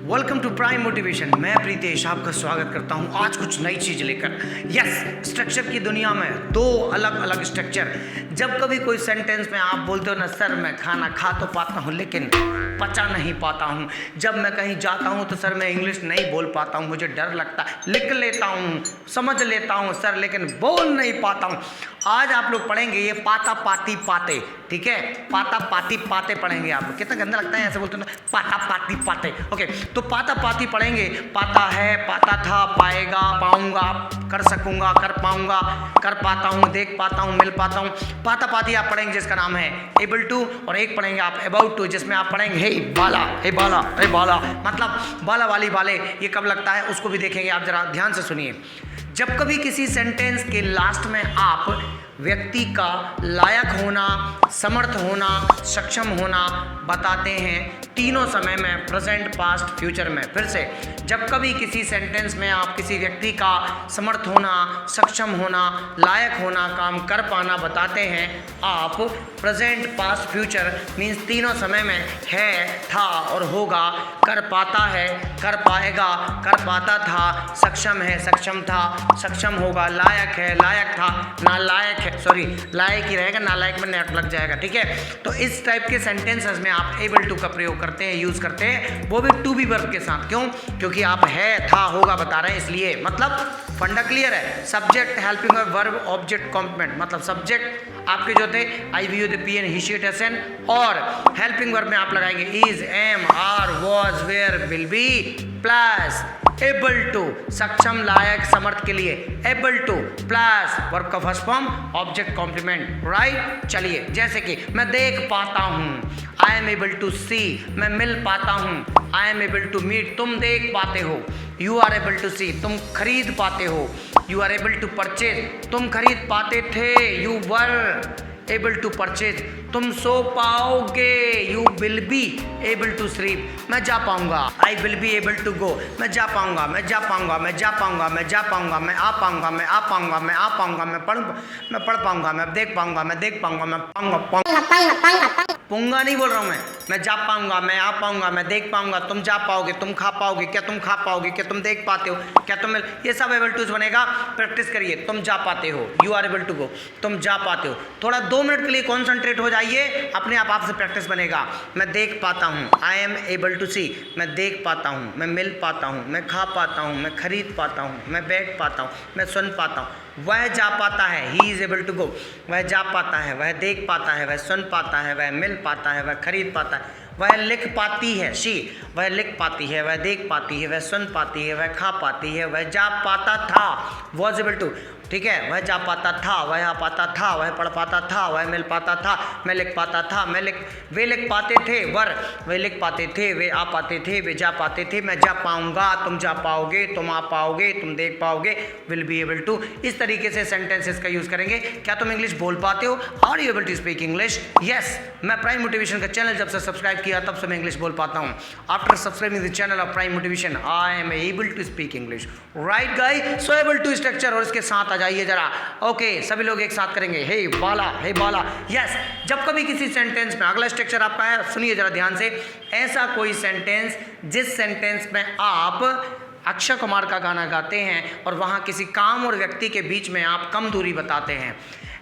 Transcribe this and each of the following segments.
Welcome to prime motivation. मैं प्रीतेश आपका स्वागत करता हूं आज कुछ नई चीज लेकर। यस, स्ट्रक्चर की दुनिया में दो अलग अलग स्ट्रक्चर। जब कभी कोई सेंटेंस में आप बोलते हो ना, सर मैं खाना खा तो पाता हूं लेकिन पचा नहीं पाता हूं। जब मैं कहीं जाता हूं तो सर मैं इंग्लिश नहीं बोल पाता हूं, मुझे डर लगता है। लिख लेता हूं, समझ लेता हूं सर, लेकिन बोल नहीं पाता हूं। आज आप लोग पढ़ेंगे ये पाता पाती पाते, ठीक है? पाता पाती पाते पढ़ेंगे आप लोग। कितना गंदा लगता है ऐसे बोलते हैं ना, पाता पाती पाते। ओके, तो पाता पाती पढ़ेंगे। पाता है, पाता था, पाएगा, पाऊंगा, कर सकूंगा, कर पाऊंगा, कर पाता हूं, देख पाता हूं, मिल पाता हूं। पाता पाती आप पढ़ेंगे जिसका नाम है एबल टू, और एक पढ़ेंगे आप अबाउट टू जिसमें आप पढ़ेंगे हे बाला, हे बाला, हे बाला, मतलब बाला वाली वाले। ये कब लगता है उसको भी देखेंगे। आप जरा ध्यान से सुनिए। जब कभी किसी सेंटेंस के लास्ट में आप व्यक्ति का लायक होना, समर्थ होना, सक्षम होना बताते हैं, तीनों समय में, प्रेजेंट, पास्ट, फ्यूचर में। फिर से, जब कभी किसी सेंटेंस में आप किसी व्यक्ति का समर्थ होना, सक्षम होना, लायक होना, काम कर पाना बताते हैं आप, प्रेजेंट, पास्ट, फ्यूचर मीन्स तीनों समय में है, था और होगा। कर पाता है, कर पाएगा, कर पाता था, सक्षम है, सक्षम था, सक्षम होगा, लायक है, लायक था, नालायक है, सॉरी लायक ही रहेगा, नालायक में नेट लग जाएगा, ठीक है? तो इस टाइप के सेंटेंसेस में आप एबल टू का प्रयोग करते हैं, यूज करते हैं, वो भी टू बी वर्ब के साथ। क्यों? क्योंकि आप है, था, होगा बता रहे हैं, इसलिए। मतलब फंडा क्लियर है। Subject, helping verb, object, complement. मतलब सब्जेक्ट आपके जो थे I, we, you, they, P, N, he, she, it, S, N, और हेल्पिंग वर्ब में आप लगाएंगे is, am, are, was, were, will be, plus able to, सक्षम, लायक, समर्थ के लिए एबल टू, प्लस वर्ब का first form object complement, right? चलिए, जैसे कि मैं देख पाता हूं, I am able to see. मैं मिल पाता हूं, I am able to meet. तुम देख पाते हो, you are able to see. तुम खरीद पाते हो, you are able to purchase. तुम खरीद पाते थे, you were able to purchase. तुम सो पाओगे, you will be able to sleep. मैं जा पाऊंगा, I will be able to go. मैं जा पाऊंगा, मैं जा पाऊंगा, मैं जा पाऊंगा, मैं जा पाऊंगा, मैं आ पाऊंगा, मैं आ पाऊंगा, मैं आ पाऊंगा, मैं पढ़ पाऊंगा, मैं देख पाऊंगा, मैं देख पाऊंगा, मैं पाऊंगा। पूंगा नहीं बोल रहा हूं मैं जा पाऊंगा, मैं आ पाऊंगा, मैं देख पाऊंगा। तुम जा पाओगे, तुम खा पाओगे, क्या तुम खा पाओगे, क्या तुम देख पाते हो, क्या तुम, ये सब एबल टू बनेगा। प्रैक्टिस करिए। तुम जा पाते हो, you are able to go. तुम जा पाते हो। थोड़ा 2 मिनट के लिए कॉन्सेंट्रेट हो जाइए, अपने आप आपसे प्रैक्टिस बनेगा। मैं देख पाता हूँ, I am able to see. मैं देख पाता हूँ, मैं मिल पाता हूँ, मैं खा पाता हूँ, मैं खरीद पाता हूँ, मैं बैठ पाता हूँ, मैं सुन पाता हूँ। वह जा पाता है, he is able to go. वह जा पाता है, वह देख पाता है, वह सुन पाता है, वह मिल पाता है, वह खरीद पाता है। वह लिख पाती है, शी। वह लिख पाती है, वह देख पाती है, वह सुन पाती है, वह खा पाती है, वह जा पाता था, वॉज एबल टू, ठीक है? वह जा पाता था, वह आ पाता था, वह पढ़ पाता था, वह मिल पाता था, मैं लिख पाता था, वे लिख पाते थे, वे लिख पाते थे, वे आ पाते थे, वे जा पाते थे। मैं जा पाऊंगा, तुम जा पाओगे, तुम आ पाओगे, तुम देख पाओगे, विल बी एबल टू। इस तरीके से सेंटेंसेस का यूज करेंगे। क्या तुम इंग्लिश बोल पाते हो? Are you able to speak English? Yes, मैं प्राइम मोटिवेशन का चैनल जब से सब्सक्राइब किया तब से मैं इंग्लिश बोल पाता हूँ। After subscribing the channel of Prime Motivation I am able to speak English, right guys? So able to structure, और इसके साथ आ जाइए जरा। ओके, सभी लोग एक साथ करेंगे हे बाला, हे बाला। यस, जब कभी किसी सेंटेंस में, अगला स्ट्रक्चर आपका है, सुनिए जरा ध्यान से। ऐसा कोई सेंटेंस जिस सेंटेंस में आप अक्षय कुमार का गाना गाते हैं और वहाँ किसी काम और व्यक्ति के बीच में आप कम दूरी बताते हैं।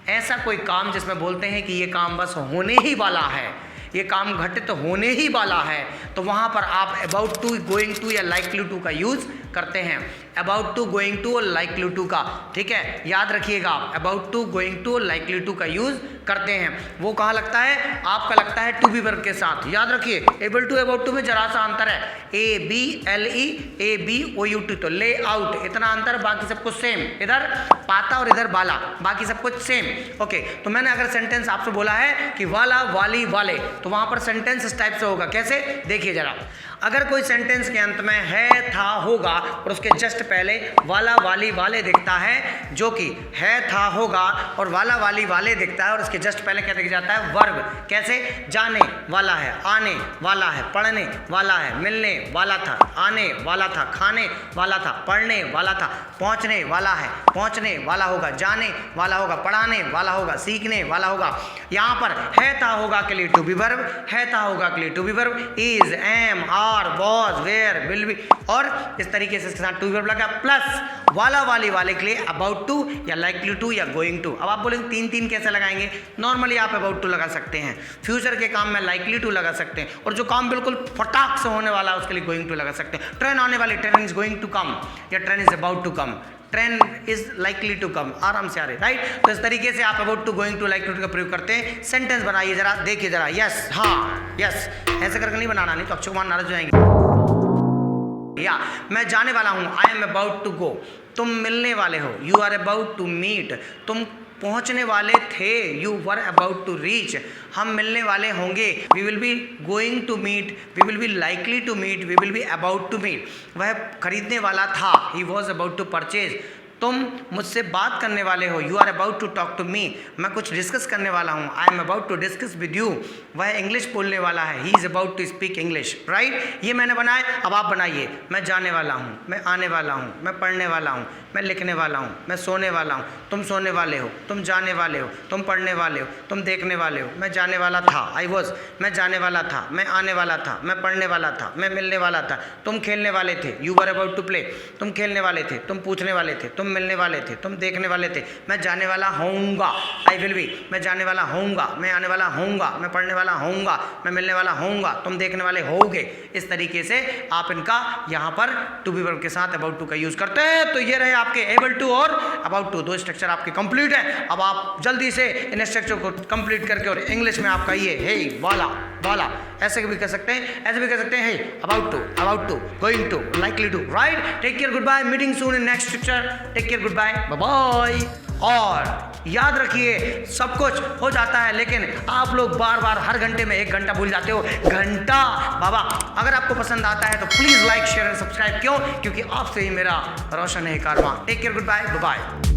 ऐसा कोई काम जिसमें बोलते हैं कि ये काम बस होने ही वाला है, ये काम घटित होने ही वाला है, तो वहाँ पर आप अबाउट टू, गोइंग टू या लाइकली टू का यूज करते हैं। अबाउट टू, गोइंग टू और लाइकली टू का, ठीक है? याद रखिएगा, आप अबाउट टू, गोइंग टू और लाइकली टू का यूज करते हैं। वो कहाँ लगता है? आपका लगता है टू बी वर्ब के साथ। याद रखिए, एबल टू, अबाउट टू में जरा सा अंतर है, A B L E, A B O U T, तो ले आउट, इतना अंतर, बाकी सब कुछ सेम। इधर पाता और इधर बाला, बाकी सब कुछ सेम। ओके, तो मैंने अगर सेंटेंस आपसे बोला है कि वाला, वाली, वाले, तो वहां पर सेंटेंस इस टाइप से होगा। कैसे? देखिए जरा। अगर कोई सेंटेंस के अंत में है, था, होगा और उसके जस्ट पहले वाला, वाली, वाले दिखता है, जो कि है, था, होगा और वाला, वाली, वाले दिखता है, और उसके जस्ट पहले क्या दिख जाता है? वर्ब। कैसे? जाने वाला है, आने वाला है, पढ़ने वाला है, मिलने वाला था, आने वाला था, खाने वाला था, पढ़ने वाला था, पहुंचने वाला है, पहुंचने वाला होगा, जाने वाला होगा, पढ़ाने वाला होगा, सीखने वाला होगा। यहाँ पर है, था, होगा के लिए टू बी वर्ब, है, था, होगा के लिए to be verb, is, am, are, are, was, were, will be, और इस तरीके से इसके साथ टू वर्ब लगा, प्लस वाला वाली वाले के लिए अबाउट टू या लाइकली टू या गोइंग टू। अब आप बोलेंगे तीन तीन कैसे लगाएंगे? नॉर्मली आप अबाउट टू लगा सकते हैं, फ्यूचर के काम में लाइकली टू लगा सकते हैं, और जो काम बिल्कुल फटाक से होने वाला है उसके लिए गोइंग टू लगा सकते हैं। ट्रेन आने वाली, train is going to come, या train is about to come, train is likely to come, आराम से आ रही, राइट। तो इस तरीके से आप about to, going to, likely to का प्रयोग करते हैं। सेंटेंस बनाइए जरा, देखिए जरा, यस, हाँ, यस, ऐसे करके नहीं बनाना, नहीं तो अक्षय कुमार नाराज हो जाएंगे। या मैं जाने वाला हूँ, I am about to go, तुम मिलने वाले हो, you are about to meet, तुम पहुंचने वाले थे, you were about to reach, हम मिलने वाले होंगे, we will be going to meet, we will be likely to meet, we will be about to meet, वह खरीदने वाला था, he was about to purchase, तुम मुझसे बात करने वाले हो, you are about to talk to me, मैं कुछ डिस्कस करने वाला हूँ, I am about to discuss with you, वह इंग्लिश बोलने वाला है, he is about to speak English, right. ये मैंने बनाए, अब आप बनाइए। मैं जाने वाला हूँ, मैं आने वाला हूँ, मैं पढ़ने वाला हूँ, मैं लिखने वाला हूँ, मैं सोने वाला हूँ, तुम सोने वाले हो, तुम जाने वाले हो, तुम पढ़ने वाले हो, तुम देखने वाले हो, मैं जाने वाला था, आई वॉज, मैं जाने वाला था, मैं आने वाला था, मैं पढ़ने वाला था, मैं मिलने वाला था, तुम खेलने वाले थे, you were about to play, तुम खेलने वाले थे, तुम पूछने वाले थे, तुम मिलने वाले थे, तुम देखने वाले थे, मैं जाने वाला होऊंगा, आई विल बी, मैं जाने वाला होऊंगा, मैं आने वाला होऊंगा, मैं पढ़ने वाला होऊंगा, मैं मिलने वाला होऊंगा, तुम देखने वाले होगे। इस तरीके से आप इनका यहाँ पर टू बी वर्ब के साथ अबाउट टू का यूज करते हैं। तो ये रहे आपके एबल टू और अबाउट टू, दो स्ट्रक्चर आपके कंप्लीट है। अब आप जल्दी से इन स्ट्रक्चर को कंप्लीट करके, और इंग्लिश में आपका ये हे, वाला, वाला, ऐसे भी कर सकते हैं, ऐसे भी कर सकते हैं, hey, about to, going to, likely to, right. Take care, good bye, meeting soon in next structure, take care, good bye, bye bye. और याद रखिए, सब कुछ हो जाता है, लेकिन आप लोग बार बार हर घंटे में 1 घंटा भूल जाते हो, घंटा बाबा। अगर आपको पसंद आता है तो please like, share and subscribe. क्यों? क्योंकि आपसे ही मेरा रोशन है कारवां। Take care, good bye, bye.